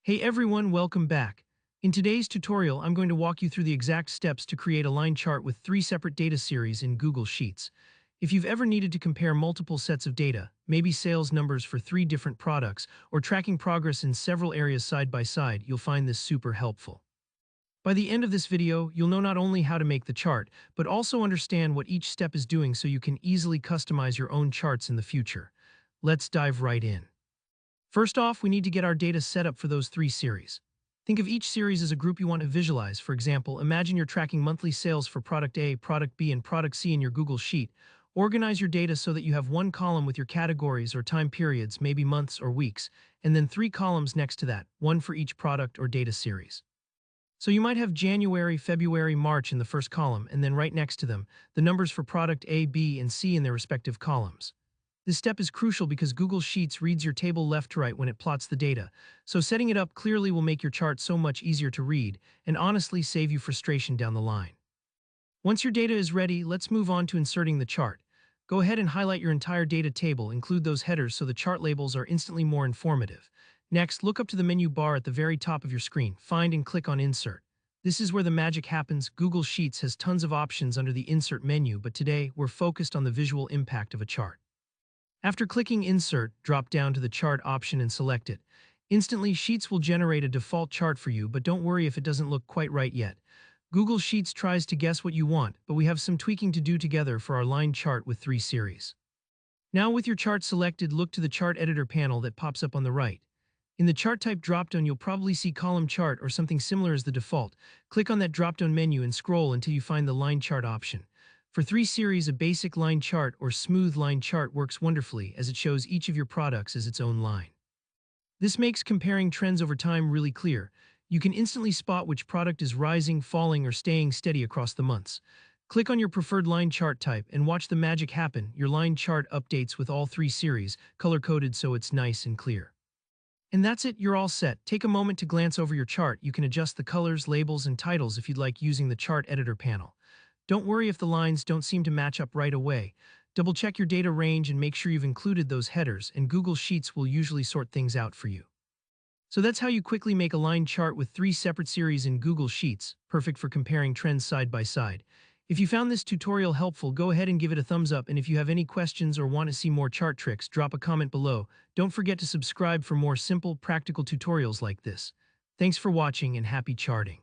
Hey everyone, welcome back. In today's tutorial, I'm going to walk you through the exact steps to create a line chart with three separate data series in Google Sheets. If you've ever needed to compare multiple sets of data, maybe sales numbers for three different products, or tracking progress in several areas side by side, you'll find this super helpful. By the end of this video, you'll know not only how to make the chart, but also understand what each step is doing so you can easily customize your own charts in the future. Let's dive right in. First off, we need to get our data set up for those three series. Think of each series as a group you want to visualize. For example, imagine you're tracking monthly sales for product A, product B, and product C in your Google Sheet. Organize your data so that you have one column with your categories or time periods, maybe months or weeks, and then three columns next to that, one for each product or data series. So you might have January, February, March in the first column, and then right next to them, the numbers for product A, B, and C in their respective columns. This step is crucial because Google Sheets reads your table left to right when it plots the data, so setting it up clearly will make your chart so much easier to read and honestly save you frustration down the line. Once your data is ready, let's move on to inserting the chart. Go ahead and highlight your entire data table, include those headers so the chart labels are instantly more informative. Next, look up to the menu bar at the very top of your screen, find and click on Insert. This is where the magic happens. Google Sheets has tons of options under the Insert menu, but today we're focused on the visual impact of a chart. After clicking Insert, drop down to the Chart option and select it. Instantly, Sheets will generate a default chart for you, but don't worry if it doesn't look quite right yet. Google Sheets tries to guess what you want, but we have some tweaking to do together for our line chart with three series. Now with your chart selected, look to the Chart Editor panel that pops up on the right. In the Chart Type dropdown, you'll probably see Column Chart or something similar as the default. Click on that dropdown menu and scroll until you find the Line Chart option. For three series, a basic line chart or smooth line chart works wonderfully as it shows each of your products as its own line. This makes comparing trends over time really clear. You can instantly spot which product is rising, falling, or staying steady across the months. Click on your preferred line chart type and watch the magic happen. Your line chart updates with all three series, color-coded so it's nice and clear. And that's it, you're all set. Take a moment to glance over your chart. You can adjust the colors, labels, and titles if you'd like using the Chart Editor panel. Don't worry if the lines don't seem to match up right away. Double-check your data range and make sure you've included those headers, and Google Sheets will usually sort things out for you. So that's how you quickly make a line chart with three separate series in Google Sheets, perfect for comparing trends side by side. If you found this tutorial helpful, go ahead and give it a thumbs up, and if you have any questions or want to see more chart tricks, drop a comment below. Don't forget to subscribe for more simple, practical tutorials like this. Thanks for watching and happy charting.